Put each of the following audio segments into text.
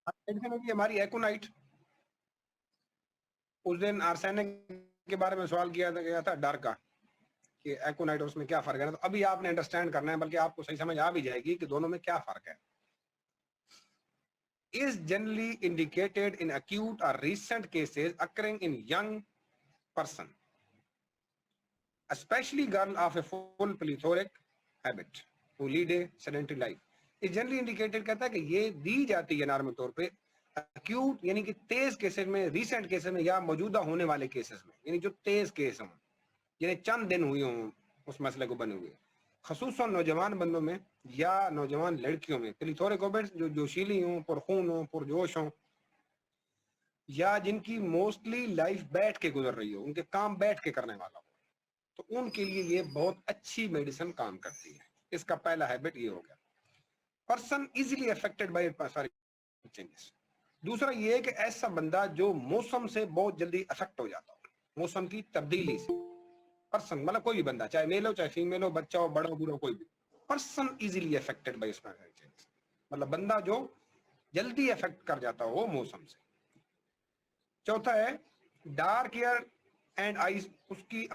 ہماری ایکونائٹ، اس دن آرسینک کے بارے میں سوال کیا گیا تھا ڈر کا کہ ایکونائٹ اس میں کیا فرق ہے، تو ابھی آپ نے انڈرسٹینڈ کرنا ہے، بلکہ آپ کو صحیح سمجھ آ بھی جائے گی کہ دونوں میں کیا فرق ہے. is generally indicated in acute or recent cases occurring in young person, especially girl of a full plethoric habit who lead a sedentary life. is generally indicated کہتا ہے کہ یہ دی جاتی ہے نارمل طور پہ acute یعنی کہ تیز کیسز میں، ریسنٹ کیسز میں، یا موجودہ ہونے والے کیسز میں، یعنی جو تیز کیس ہوں، یعنی چند دن ہوئے ہوں اس مسئلے کو بنے ہوئے، خصوصاً نوجوان بندوں میں یا نوجوان لڑکیوں میں. پلیتھورک اوبیٹس جو جوشیلی ہوں، پرخون ہوں، پرجوش ہوں، یا جن کی موسٹلی لائف بیٹھ کے گزر رہی ہو، ان کے کام بیٹھ کے کرنے والا ہو، تو ان کے لیے یہ بہت اچھی میڈیسن کام کرتی ہے. اس کا پہلا ہیبٹ یہ ہو گیا. Person easily affected by changes. دوسرا یہ ہے کہ ایسا بندہ جو موسم سے بہت جلدی افیکٹ ہو جاتا ہو، موسم کی تبدیلی سے. پرسن مطلب کوئی بھی بندہ، چاہے میل ہو چاہے فیمیل ہو، بچہ ہو، بڑا ہو، بوڑھا ہو، کوئی بھی person easily affected by changes, مطلب بندہ جو جلدی افیکٹ کر جاتا ہو موسم سے. چوتھا ہے ڈارک ایئر اینڈ آئیز، اس کی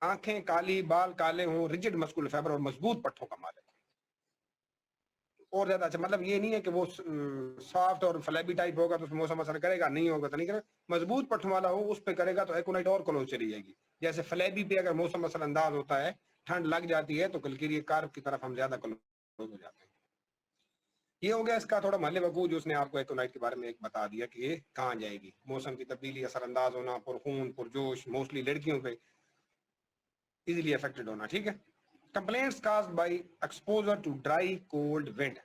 آنکھیں کالی، بال کالے ہوں، ریجڈ مسکولر فائبر اور مضبوط پٹھوں کا مالک. اور زیادہ اچھا مطلب یہ نہیں ہے کہ وہ سافٹ اور فلیبی ٹائپ ہوگا تو اس میں موسم اثر کرے گا، نہیں ہوگا تو نہیں کرے گا. مضبوط پٹھوں والا ہو اس پہ کرے گا تو ایکونائٹ اور کلوز چلی جائے گی. جیسے فلیبی پہ اگر موسم اثر انداز ہوتا ہے، ٹھنڈ لگ جاتی ہے، تو کل کے لیے کارب کی طرف ہم زیادہ کلوز ہو جاتے ہیں. یہ ہو گیا اس کا تھوڑا محل وقوع، جو اس نے آپ کو ایکونائٹ کے بارے میں ایک بتا دیا کہ یہ کہاں جائے گی. موسم کی تبدیلی، اثر انداز ہونا، پرخون، پرجوش، موسٹلی لڑکیوں پہ ایزیلی افیکٹڈ ہونا. ٹھیک ہے. Complaints caused by exposure to dry cold wind,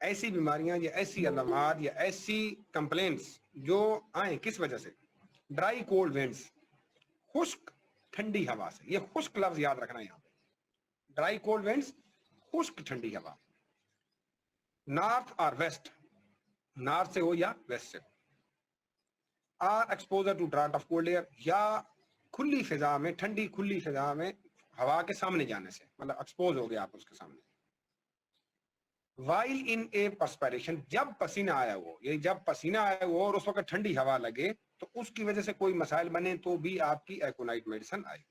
ایسی بیماریاں یا ایسی علامات یا ایسی کمپلینٹس جو آئیں کس وجہ سے؟ ڈرائی کولڈ ونڈس، خشک ٹھنڈی ہوا سے. یہ خشک لفظ یاد رکھنا ہے یہاں پہ. ڈرائی کولڈ ونڈس، خشک ٹھنڈی ہوا. نارتھ اور ویسٹ، نارتھ سے ہو یا ویسٹ سے ہو. Or exposure to draft of cold air, یا کھلی فضا میں، ٹھنڈی کھلی فضا میں ہوا کے سامنے جانے سے، مطلب ایکسپوز ہو گیا آپ اس کے سامنے. وائل ان اے پرسپیریشن، جب پسینہ آیا ہو، یعنی جب پسینہ آیا ہو اور اس وقت ٹھنڈی ہوا لگے تو اس کی وجہ سے کوئی مسائل بنے تو بھی آپ کی ایکونائٹ میڈیسن آئے.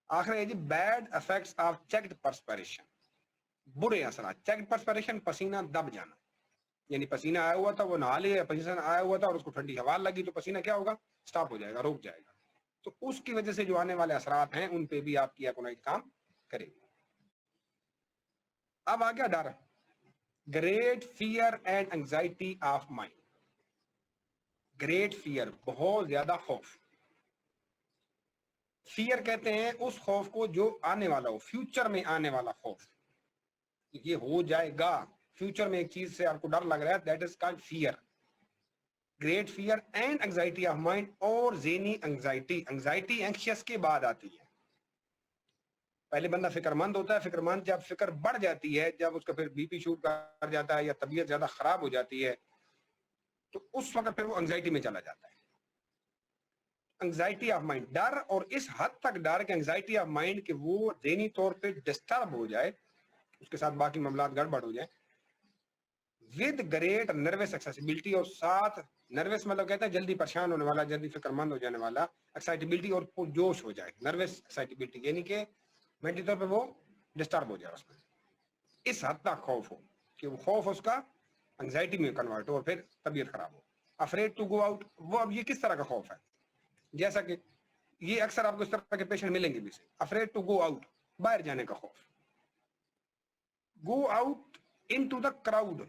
آخر ہے جی بیڈ افیکٹس آف چیکڈ پرسپیریشن، برے اثرات. چیکڈ پرسپیریشن، پسینہ دب جانا، یعنی پسینہ آیا ہوا تھا، وہ نہا لیا، پسینہ آیا ہوا تھا اور اس کو ٹھنڈی ہوا لگی تو پسینہ کیا ہوگا؟ سٹاپ ہو جائے گا، روک جائے گا. تو اس کی وجہ سے جو آنے والے اثرات ہیں ان پہ بھی آپ کی ایکونائٹ کام کرے گی. اب آ گیا ڈر. Great fear and anxiety of mind. Great fear, بہت زیادہ خوف. فیئر کہتے ہیں اس خوف کو جو آنے والا ہو، فیوچر میں آنے والا خوف. یہ ہو جائے گا، فیوچر میں ایک چیز سے آپ کو ڈر لگ رہا ہے، that is called fear. Great fear and anxiety of mind, اور ذہنی اینگزائٹی. اینگزائٹی اینکشیس کے بعد آتی ہے. پہلے بندہ فکر مند ہوتا ہے، فکر مند جب فکر بڑھ جاتی ہے، جب اس کا پھر بی پی شوٹ کر جاتا ہے یا طبیعت زیادہ خراب ہو جاتی ہے، تو اس وقت پھر وہ انگزائٹی میں چلا جاتا ہے. انگزائٹی آف مائنڈ، ڈر، اور اس حد تک ڈر کہ انگزائٹی آف مائنڈ کہ وہ ذہنی طور پہ ڈسٹرب ہو جائے، اس کے ساتھ باقی معاملات گڑبڑ ہو جائیں. ود گریٹ نروس ایکسیسیبلٹی، اور ساتھ نروس مطلب کہتا ہے جلدی پریشان ہونے والا، جلدی فکر مند ہو جانے والا. ایکسائٹیبلٹی، اور جوش ہو جائے. نروس ایکسائٹیبلٹی یعنی کہ مینٹلی طور پہ وہ ڈسٹرب ہو جائے، اس میں اس حد تک خوف ہو کہ وہ خوف اس کا انگزائٹی میں کنورٹ ہو اور پھر طبیعت خراب ہو. افریڈ ٹو گو آؤٹ، وہ اب یہ کس طرح کا خوف ہے؟ جیسا کہ یہ اکثر آپ کو اس طرح کے پیشنٹ ملیں گے بھی سے. افریڈ ٹو گو آؤٹ، باہر جانے کا خوف. Go out in to the crowd,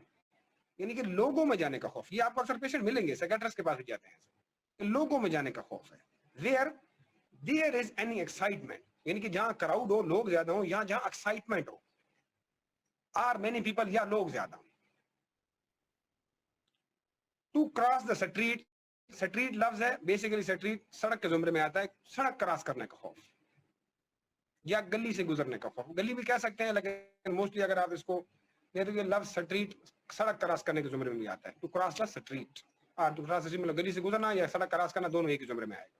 یعنی کہ لوگوں میں جانے کا خوف. یہ آپ کو اکثر پیشنٹ ملیں گے، سیکیٹرسٹ کے پاس بھی جاتے ہیں، لوگوں میں جانے کا خوف ہے. Where there is any excitement, یعنی کہ جہاں کراؤڈ ہو، لوگ زیادہ ہو، یا جہاں ایکسائٹمنٹ ہو. آر مینی پیپل، یا لوگ زیادہ. To cross the street, street لفظ ہے بیسیکلی، اسٹریٹ سڑک کے زمرے میں آتا ہے. سڑک کراس کرنے کا خوف یا گلی سے گزرنے کا خوف. گلی بھی کہہ سکتے ہیں لیکن موسٹلی اگر آپ اس کو یہ لفظ اسٹریٹ سڑک کراس کرنے کے زمرے میں بھی آتا ہے. To cross the street, to cross the street مطلب گلی سے گزرنا یا سڑک کراس کرنا، دونوں ایک ہی زمرے میں آئے گا.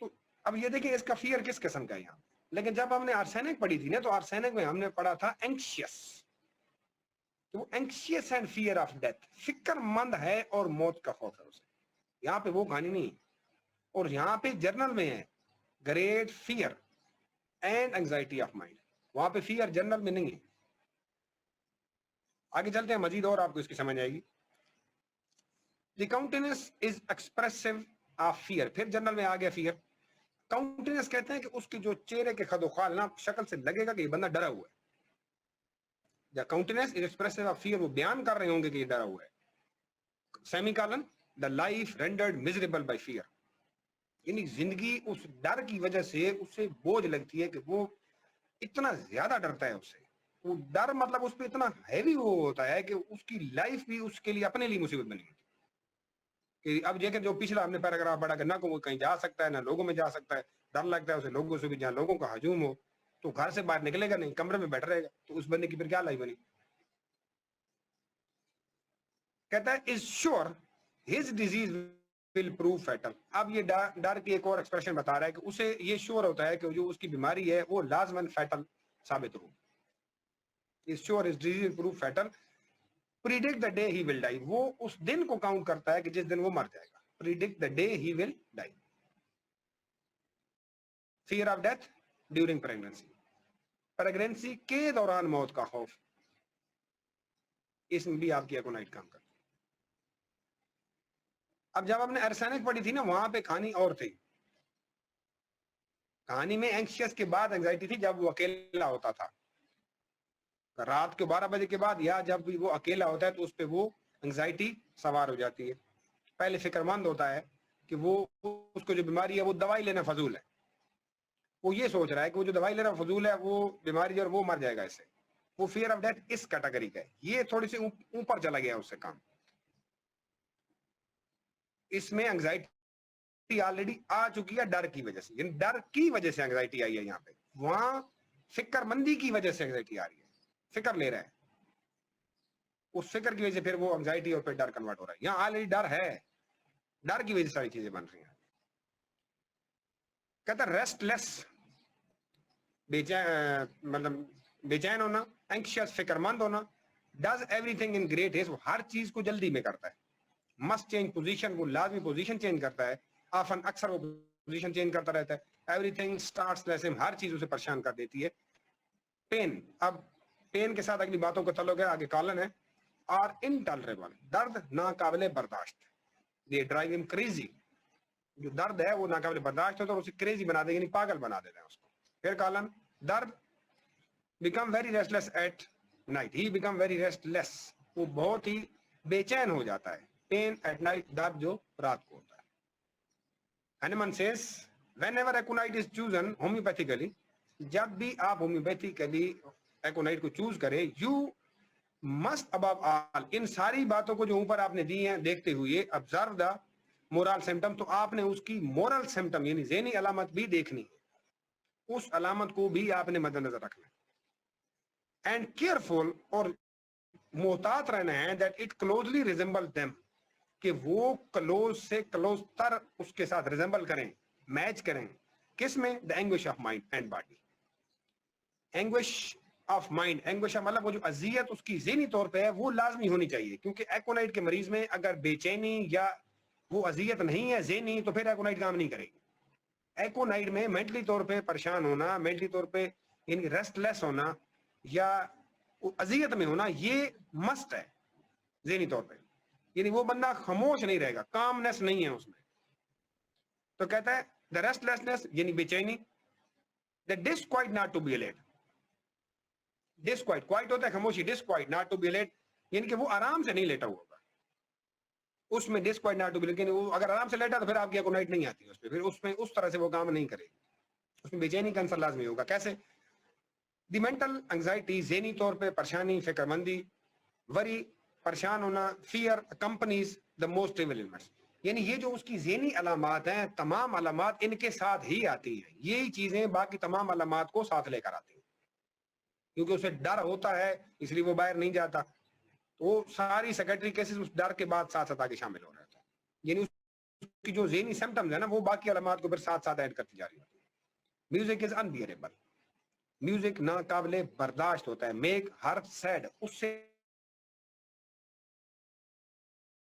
تو اب یہ دیکھیں اس کا فیئر کس قسم کا ہے یہاں. لیکن جب ہم نے آرسینک پڑھی تھی نا، تو آرسینک میں ہم نے پڑھا تھا اینکشیس، وہ anxious and fair of death, فکر مند ہے اور موت کا خوف ہے اسے. یہاں پہ وہ کہانی نہیں. اور یہاں پہ جرنل میں ہے great fear and anxiety of mind. وہاں پہ فیئر جرنل میں نہیں ہے. آگے چلتے ہیں مزید اور آپ کو اس کی سمجھ آئے گی. دی کاؤنٹینس از ایکسپریسو آف فیئر. پھر جرنل میں آ گیا فیئر. کاؤنٹینس کہتے ہیں کہ اس کی جو چہرے کے خد و خال نا شکل سے لگے گا کہ یہ بندہ ڈرا ہوا ہے. دا کاؤنٹینس از ایکسپریسو آف فیئر، وہ بیان کر رہے ہوں گے کہ یہ ڈرا ہوا ہے. Semicolon the life rendered miserable by fear, یعنی زندگی اس ڈر کی وجہ سے اسے بوجھ لگتی ہے کہ وہ اتنا زیادہ ڈرتا ہے اس سے. وہ ڈر مطلب اس پہ اتنا ہیوی وہ ہوتا ہے کہ اس کی لائف بھی اس کے لیے اپنے لیے مصیبت بنی ہوتی ہے. اب دیکھیں جو پچھلا ہم نے پیراگراف پڑھا کہ نہ کوئی کہیں جا سکتا ہے نہ لوگوں میں جا سکتا ہے، ڈر لگتا ہے اسے لوگوں سے بھی، جہاں لوگوں کا ہجوم ہو تو گھر سے باہر نکلے گا نہیں، کمرے میں بیٹھ رہے گا. تو اس بندے کی پھر کیا لائف بنی. کہتا ہے از sure his disease will prove fatal. اب یہ ڈر کی ایک اور ایکسپریشن بتا رہا ہے کہ اسے یہ شیور ہوتا ہے کہ جو اس کی بیماری ہے وہ لازماً فیٹل ثابت ہو. Is sure his disease will prove fatal. Predict the day he will die. وہ اس دن کو کاؤنٹ کرتا ہے کہ جس دن وہ مر جائے گا. Predict the day he will die. Fear of death during pregnancy. Pregnancy کے دوران موت کا خوف. اس میں بھی آپ کی ایکونائٹ کام کرتی. اب جب آپ نے ارسینک پڑھی تھی نا وہاں پہ کہانی اور تھی. کہانی میں اینکشیس کے بعد اینگزائٹی تھی جب وہ اکیلا ہوتا تھا. رات کے 12 بجے کے بعد یا جب بھی وہ اکیلا ہوتا ہے تو اس پہ وہ اینگزائٹی سوار ہو جاتی ہے. پہلے فکر مند ہوتا ہے کہ وہ اس کو جو بیماری ہے وہ دوائی لینا فضول ہے. وہ یہ سوچ رہا ہے کہ وہ جو دوائی لینا فضول ہے وہ بیماری اور وہ مر جائے گا اس سے. وہ فیئر آف ڈیتھ اس کیٹیگری کا ہے. یہ تھوڑی سی اوپر چلا گیا اس سے کام. اس میں اینگزائٹی آلریڈی آ چکی ہے ڈر کی وجہ سے، یعنی ڈر کی وجہ سے اینگزائٹی آئی ہے یہاں پہ. وہاں فکر مندی کی وجہ سے اینگزائٹی آ رہی ہے، فکر لے رہا ہے. اس فکر کی وجہ سے پھر وہ اینگزائٹی اور پھر ڈر کنورٹ ہو رہا ہے. یہاں آلریڈی ڈر ہے، ڈر کی وجہ سے ساری چیزیں بن رہی ہیں. کہتا ہے ریسٹ لیس، مطلب بے چین ہونا، اینکشیس فکر مند ہونا. Does every thing in great heist, وہ ہر چیز کو جلدی میں کرتا ہے. مسٹ چینج پوزیشن، وہ لازمی پوزیشن چینج کرتا ہے. آفن اکثر وہ پوزیشن چینج کرتا رہتا ہے. ایوری تھنگ اسٹارٹس لیس ہم، ہر چیز اسے پریشان کر دیتی ہے. پین، اب پین کے ساتھ اگلی باتوں کا تعلق ہے. آگے کالن ہے آر انٹالریبل، درد ناقابل برداشت. یہ ڈرائیو ہم کریزی، جو درد ہے وہ ناقابل برداشت ہوتا ہے اور اسے کریزی بنا دے، یعنی پاگل بنا دیتا ہے اس کو. پھر کالن درد become very restless at night, he become very restless, وہ بہت ہی بے چین ہو جاتا ہے. پین ایٹ نائٹ، درد جو رات کو ہوتا ہے. ہینیمن Cs whenever aconite is chosen homeopathically، جب بھی آپ ہومیوپیتھیکلی ایکونائٹ کو چوز کریں، you must above all، ان ساری باتوں کو جو اوپر آپ نے دی ہیں دیکھتے ہوئے، observe the moral symptom، تو آپ نے اس کی moral symptom یعنی ذہنی علامت بھی دیکھنی ہے، اس علامت کو بھی آپ نے مد نظر رکھنا ہے. اینڈ کیئرفل، اور محتاط رہنا ہے، that it closely resemble them، کہ وہ کلوز سے کلوز تر اس کے ساتھ ریزمبل کریں، میچ کریں. کس میں؟ the anguish of mind and body. anguish of mind، anguish مطلب وہ جو اذیت اس کی ذہنی طور پہ ہے وہ لازمی ہونی چاہیے، کیونکہ ایکونائٹ کے مریض میں اگر بے چینی یا وہ اذیت نہیں ہے ذہنی تو پھر ایکونائٹ کام نہیں کرے گی. ایکونائٹ میں مینٹلی طور پہ پریشان ہونا، مینٹلی طور پہ یعنی ریسٹ لیس ہونا یا اذیت میں ہونا، یہ مسٹ ہے ذہنی طور پہ. یعنی وہ بندہ خاموش نہیں رہے گا، کامنس نہیں ہے اس میں. تو کہتا ہے دا ریسٹ لیسنس یعنی بے چینی. The disquiet not to be allayed, disquiet, quiet ہوتا ہے خاموشی، disquiet not to be allayed یعنی کہ وہ آرام سے نہیں لیٹا ہوا ہوگا. اس میں ڈسکوائٹ ناٹ ٹو بی لیکن وہ اگر آرام سے لیٹا تو پھر آپ کی ایکونائٹ نہیں آتی اس پہ، پھر اس میں اس طرح سے وہ کام نہیں کرے گی. اس میں بے چینی کا عنصر لازمی ہوگا. کیسے؟ دی مینٹل انگزائٹی، ذہنی طور پہ پریشانی، فکر مندی. وری، پریشان ہونا. Fear accompanies the most trivial ailments, یعنی یہ جو اس کی ذہنی علامات ہیں تمام علامات ان کے ساتھ ہی آتی ہیں. یہی چیزیں باقی تمام علامات کو ساتھ لے کر آتی ہیں، کیونکہ اسے ڈر ہوتا ہے اس لیے وہ باہر نہیں جاتا. تو وہ ساری سیکریٹری کیسز اس ڈر کے بعد ساتھ ساتھ آگے شامل ہو رہا ہے. یعنی اس کی جو ذہنی سمپٹمز ہیں نا وہ باقی علامات کو پھر ساتھ ساتھ ایڈ کرتی جا رہی ہوتی ہے. میوزک از انبیئریبل، میوزک ناقابل برداشت ہوتا ہے. میک ہر سیڈ، اس سے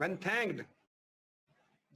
When thanked,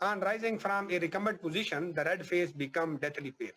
On rising from a recumbent position, the red face become deathly pale.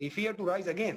He fear to rise again,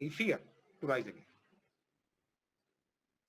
He fear to rise again,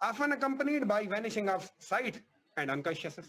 often accompanied by vanishing of sight and unconsciousness,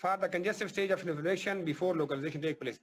For the congestive stage of inflammation before localization take place,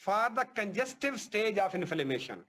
For the congestive stage of inflammation,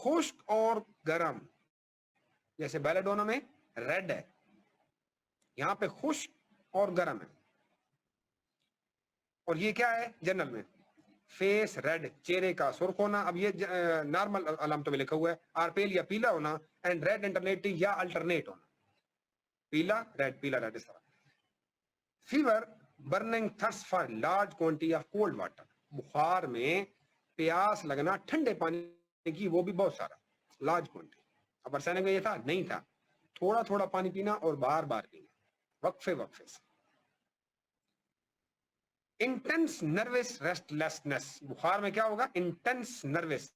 خشک اور گرم, جیسے بیلاڈونا میں red ہے, یہاں پہ خشک اور گرم ہے. اور یہ کیا ہے جنرل میں, فیس ریڈ, چہرے کا سرخ ہونا. اب یہ نارمل علامتوں میں لکھا ہوا ہے, آر پیل یا پیلا ہونا, اینڈ ریڈ انٹرنیٹنگ یا الٹرنیٹ ہونا, پیلا ریڈ اس طرح. Fever, burning thirst for large quantity of cold water, بخار میں پیاس لگنا ٹھنڈے پانی کی, وہ بھی بہت سارا, لارج کوانٹٹی. اب ارسینک میں یہ تھا نہیں تھا, تھوڑا تھوڑا پانی پینا اور بار بار پینا, وقفے وقفے سے. انٹینس نروس ریسٹلیسنس, بخار میں کیا ہوگا, انٹینس نروس,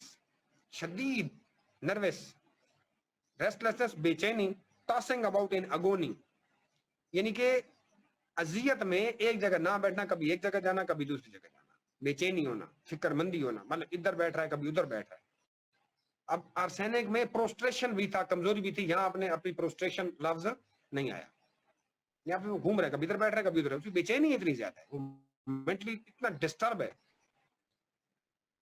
شدید نروس, ریسٹلیسنس, بے چینی, ٹاسنگ اباؤٹ ان اگونی, یعنی کہ اذیت میں ایک جگہ نہ بیٹھنا, کبھی ایک جگہ جانا کبھی دوسری جگہ جانا, بے چینی ہونا, فکر مندی ہونا, مطلب ادھر بیٹھ رہا ہے کبھی ادھر بیٹھ رہا ہے. اب آرسینک میں پروسٹریشن بھی تھا, کمزوری بھی تھی, یہاں اپنی پروسٹریشن لفظ نہیں آیا. یہاں پہ وہ گھوم رہا ہے, کبھی ادھر بیٹھ رہا ہے کبھی ادھر, بے چینی اتنی زیادہ ہے, وہ مینٹلی اتنا ڈسٹرب ہے.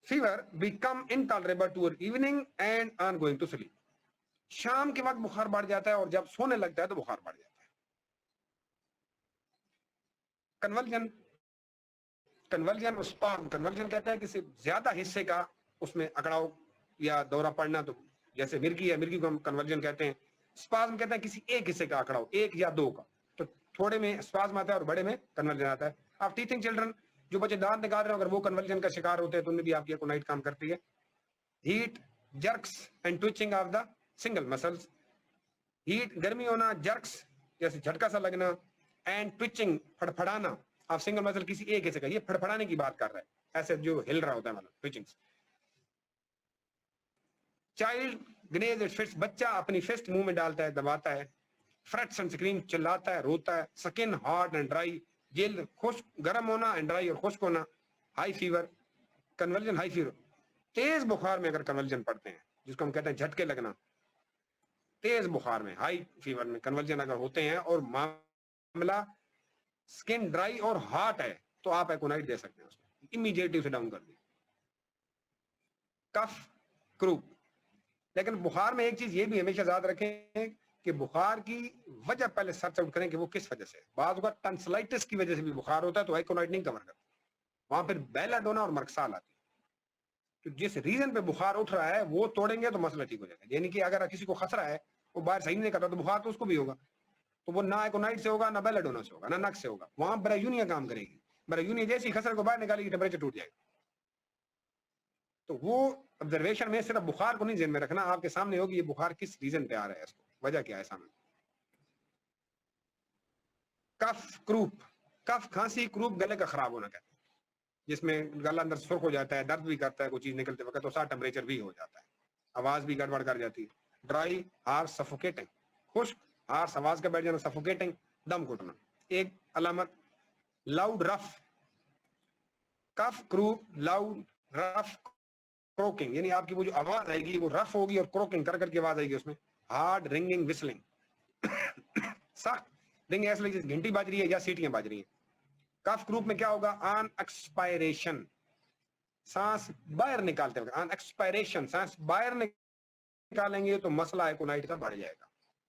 Fever becomes intolerable toward evening and on going to sleep, شام کے وقت بخار بڑھ جاتا ہے اور جب سونے لگتا ہے تو بخار بڑھ جاتا ہے. کنولجن, کنولجن اسپازم, کنولجن کہتا ہے کہ زیادہ حصے کا اس میں اکڑاؤ یا دورہ پڑنا, تو جیسے مرگی ہے, مرگی کو ہم کنورجن کہتے ہیں. اسپازم کہتا ہے کسی ایک حصے کا اکڑاؤ, ایک یا دو کا, تو تھوڑے میں اسپازم آتا ہے اور بڑے میں کنورجن آتا ہے. آپ ٹیتھنگ چلڈرن, جو بچے دانت نکال رہے ہیں, اگر وہ کنورجن کا شکار ہوتے ہیں تو ان میں بھی آپ کی ایکونائٹ کام کرتی ہے. Heat, jerks and twitching of the single muscles, heat گرمی ہونا, جرکس جیسے جھٹکا سا لگنا, اینڈ ٹوچنگ پھڑپھڑانا آپ سنگل مسل کسی ایک حصے کا, یہ پھڑپھڑانے کی بات کر رہا ہے, ایسے جو ہل رہا ہوتا ہے, مطلب ٹوچنگز. چائلڈ گنیز اٹس فسٹ, بچہ اپنی فسٹ منہ میں ڈالتا ہے, دباتا ہے. فرٹس اینڈ اسکریم, چلاتا ہے, روتا ہے. سکن ہارڈ اینڈ ڈرائی, جلد خشک, گرم ہونا, اینڈ ڈرائی اور خشک ہونا. ہائی فیور, کنورجن ہائی فیور, تیز بخار میں اگر کنورجن پڑتے ہیں, جس کو ہم کہتے ہیں جھٹکے لگنا, تیز بخار میں, ہائی فیور میں کنورجن اگر ہوتے ہیں اور معاملہ سکن ڈرائی اور ہاٹ ہے, تو آپ ایکونائٹ دے سکتے ہیں اس میں, امیڈیٹلی اسے ڈاؤن کر دیں. کف, کروپ. لیکن بخار میں ایک چیز یہ بھی ہمیشہ یاد رکھیں کہ بخار کی وجہ پہلے سرچ آؤٹ کریں کہ وہ کس وجہ سے. بعض اوقات ٹنسلائٹس کی وجہ سے بھی بخار ہوتا ہے تو ایکونائٹ نہیں کور کرتا, وہاں پھر بیلاڈونا اور مرکسال آتی ہے. تو جس ریزن پہ بخار اٹھ رہا ہے وہ توڑیں گے تو مسئلہ ٹھیک ہو جائے گا. یعنی کہ اگر کسی کو خطرہ ہے, وہ باہر صحیح نہیں کرتا, تو بخار تو اس کو بھی ہوگا, تو وہ نہ ایکونائٹ سے ہوگا, نہ بیلاڈونا سے ہوگا, نہ نک سے ہوگا. وہاں برایونیا کام کرے گی, برایونیا جیسی خطرے کو باہر نکالے گی, ٹیمپریچر ٹوٹ جائے گا. تو وہ آبزرویشن میں صرف بخار کو نہیں ذہن میں رکھنا, آپ کے سامنے ہوگی یہ بخار کس ریزن پہ آ رہا ہے, اس کو وجہ کیا ہے سامنے. کف, کروپ. کف کھانسی, کروپ گلے کا خراب ہونا کہتے ہیں, جس میں گلا اندر سرخ ہو جاتا ہے, درد بھی کرتا ہے, کوئی چیز نکلتے وقت, تو ساتھ ٹیمپریچر بھی ہو جاتا ہے, آواز بھی گڑبڑ کر جاتی ہے. Dry, harsh, suffocating. خشک, ہارش, آواز کا بیٹھ جانا, سفوکیٹنگ, دم گھٹنا. ایک علامت لاؤڈ, رف. کف, کروپ, لاؤڈ, رف, کروکنگ, یعنی آپ کی وہ جو آواز آئے گی وہ رف ہوگی اور کروکنگ کر کے آواز آئے گی اس میں. ہارڈ, رنگنگ, وسلنگ, سخت رنگ, ایسے لگے جیسے گھنٹی بج رہی ہے یا سیٹیاں بج رہی ہیں. کف گروپ میں کیا ہوگا, آن ایکسپائریشن, سانس باہر نکالتے ہوگا, آن ایکسپائریشن, سانس باہر نکالیں گے تو مسئلہ ایکونائٹ کا بڑھ جائے گا.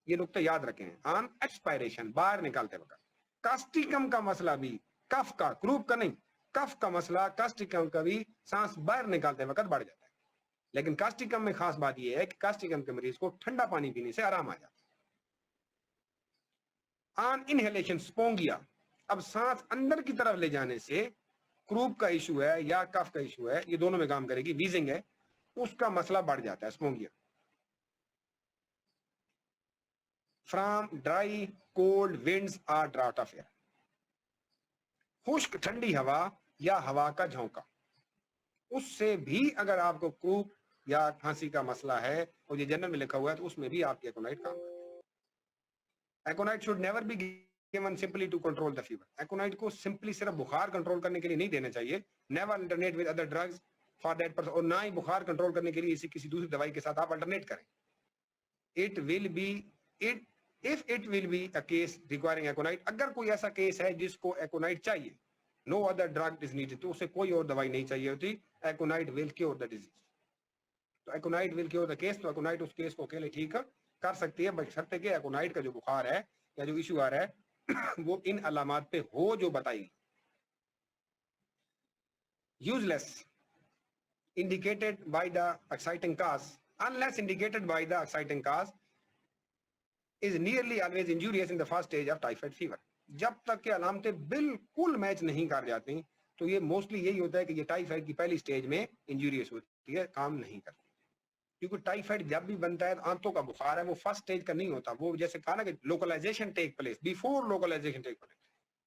یہ نقطہ یاد رکھیں, آن ایکسپائریشن, باہر نکالتے وقت. کاسٹیکم کا مسئلہ بھی, کف کا, گروپ کا نہیں, کف کا مسئلہ کاسٹیکم کا بھی سانس باہر نکالتے وقت بڑھ جاتا ہے. لیکن کاسٹیکم میں خاص بات یہ ہے کہ کاسٹیکم کے مریض کو ٹھنڈا پانی پینے سے آرام آ جاتا ہے. آن انہیلیشن, سپونگیا, اب سانس اندر کی طرف لے جانے سے کروپ کا ایشو ہے یا کف کا ایشو ہے, یہ دونوں میں کام کرے گی. ویزنگ ہے, اس کا مسئلہ بڑھ جاتا ہے, Spongia. From dry, cold winds or draft of air, خشک ٹھنڈی ہوا یا ہوا کا جھونکا, اس سے بھی اگر آپ کو کروپ یا کھانسی کا مسئلہ ہے اور یہ جنرل میں لکھا ہوا ہے, تو اس میں بھی آپ کی ایکونائٹ کام کرے. ایکونائٹ should never be given simply to control the fever. ایکونائٹ کو سمپلی صرف بخار کنٹرول کرنے کے لیے نہیں دینا چاہیے. never alternate with other drugs for that purpose, اور نہ ہی بخار کنٹرول کرنے کے لیے کسی دوسری دوائی کے ساتھ آپ الٹرنیٹ کریں. It will be if it will be a case requiring aconite, اگر کوئی ایسا کیس ہے جس کو ایکونائٹ چاہیے, no other drug is needed, تو اسے کوئی اور دوائی نہیں چاہیے ہوتی. ایکونائٹ will cure the disease. تو ایکونائٹ ول کیور دا کیس. تو ایکونائٹ اس کیس کو اکیلے ٹھیک کر سکتی ہے، بشرطے کہ ایکونائٹ کا جو بخار ہے یا جو ایشو آ رہا ہے وہ ان علامات پہ ہو جو بتائی. Useless indicated by the exciting cause unless indicated by the exciting cause is nearly always injurious in the first stage of typhoid fever. جب تک کہ علامتیں بالکل میچ نہیں کر جاتی تو یہ موسٹلی یہی ہوتا ہے کہ یہ ٹائیفائڈ کی پہلی سٹیج میں انجوریس ہوتی ہے، کام نہیں کرتی. کیونکہ ٹائیفائڈ جب بھی بنتا ہے آنتوں کا بخار ہے، وہ فرسٹ سٹیج کا نہیں ہوتا. وہ جیسے کہا نا کہ localisation take place before localisation take place.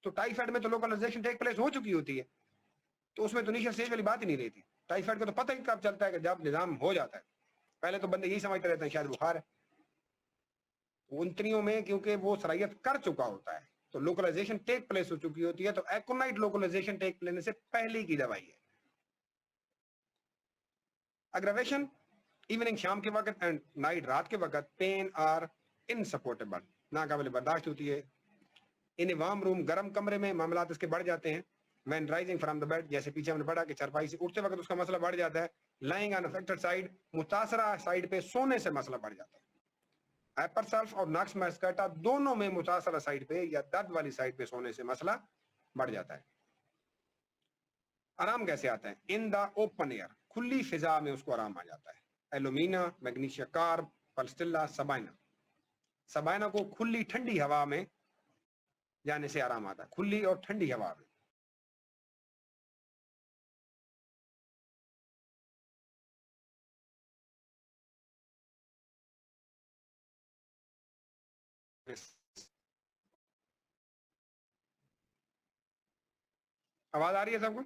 تو ٹائیفائڈ میں تو لوکلائزیشن ٹیک پلیس ہو چکی ہوتی ہے، تو اس میں تو انیشل سٹیج والی بات ہی نہیں رہتی. ٹائیفائڈ کا تو پتہ ہی کب چلتا ہے کہ جب نظام ہو جاتا ہے. پہلے تو بندے یہی سمجھتے رہتے ہیں شاید بخار ہے. انتریوں میں کیونکہ وہ صلاحیت کر چکا ہوتا ہے تو لوکلائزیشن ٹیک پلیس ہو چکی ہوتی ہے. تو ایکونائٹ لوکلائزیشن ٹیک لینے سے پہلے کی دوائی ہے. اگراویشن ایوننگ شام کے وقت اینڈ نائٹ رات کے وقت پین آر انسپورٹیبل ناقابل برداشت ہوتی ہے. ان وارم روم گرم کمرے میں معاملات اس کے بڑھ جاتے ہیں. When rising from the bed جیسے پیچھے ہم نے پڑھا کہ چارپائی سے اٹھتے وقت اس کا مسئلہ بڑھ جاتا ہے. لائنگ آن افیکٹڈ سائڈ متاثرہ سائڈ پہ سونے سے مسئلہ بڑھ جاتا ہے. ہائپر سلف اور ناکس میسکیٹا دونوں میں متاثرہ سائڈ پہ یا درد والی سائڈ پہ سونے سے مسئلہ بڑھ جاتا ہے. آرام کیسے آتا ہے؟ ان دا اوپن ایئر کھلی فضا میں اس کو آرام آ جاتا ہے. ایلومینا میگنیشیا کارب پلسٹیلا سبائنا. سبائنا کو کھلی ٹھنڈی ہوا میں جانے سے آرام آتا ہے، کھلی اور ٹھنڈی ہوا میں. آواز آ رہی ہے سب کو؟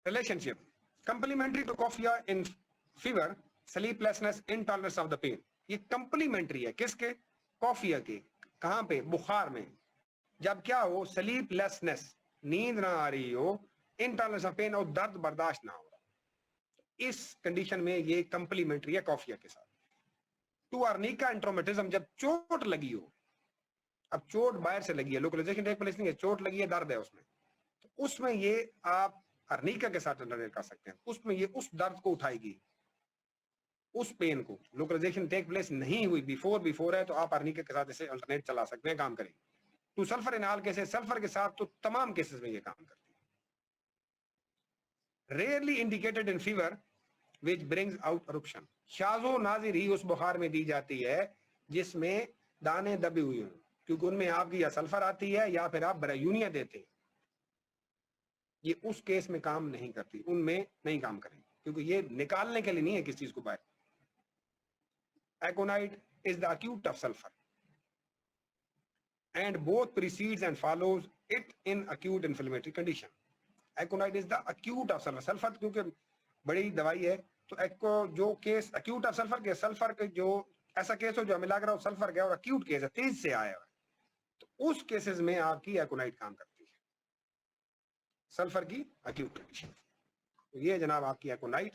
Relationship complementary to Coffea in fever sleeplessness intolerance of the pain. یہ کمپلیمنٹری ہے کس کے؟ کافیا کے. کہاں پہ؟ بخار میں. جب کیا ہو؟ سلیپ لیسنس نیند نہ آ رہی ہو، انٹالرنس آف پین اور درد برداشت نہ ہو. اس کنڈیشن میں یہ کمپلیمنٹری ہے کافیا کے ساتھ. ٹو ارنیکا انٹرومیٹزم جب چوٹ لگی ہو، اب چوٹ باہر سے لگی ہے، لوکلائزیشن ٹیک پلیس نہیں ہے، چوٹ لگی ہے، درد ہے اس میں، تو اس میں یہ آپ ارنیکا کے ساتھ الٹرنیٹ کر سکتے ہیں. اس میں یہ اس درد کو اٹھائے گی، اس پین کو. لوکلائزیشن ٹیک پلیس نہیں ہوئی، بیفور ہے، تو آپ ارنیکا کے ساتھ اسے الٹرنیٹ چلا سکتے ہیں، کام کرے گی. To sulphur in all cases sulphur کے ساتھ تو تمام کیسز میں یہ کام کرتی ہے. Rarely indicated in favour which brings out eruption. شاذ و نادر ہی اس بخار میں دی جاتی ہے جس میں دانے دبے ہوئے ہوں، کیونکہ ان میں آپ کی یا سلفر آتی ہے یا پھر آپ برایونیا دیتے ہیں. یہ اس کیس میں کام نہیں کرتی، ان میں نہیں کام کریں گے کیونکہ یہ نکالنے کے لیے نہیں ہے کس چیز کو باہر. ایکونائٹ is the acute of sulfur and both precedes and follows it in acute inflammatory condition. Aconite is the acute of sulfur. Sulphur کیونکہ بڑی دوائی ہے تو ایکو جو کیس acute of sulfur کے سلفر کے جو ایسا کیس ہو جو ہمیں لگ رہا ہو سلفر گیا اور acute کیس ہے، تیز سے آیا ہے، تو اس کیسز میں آپ کی ایکونائٹ کام کرتی ہے، سلفر کی acute کنڈیشن. یہ جناب آپ کی ایکونائٹ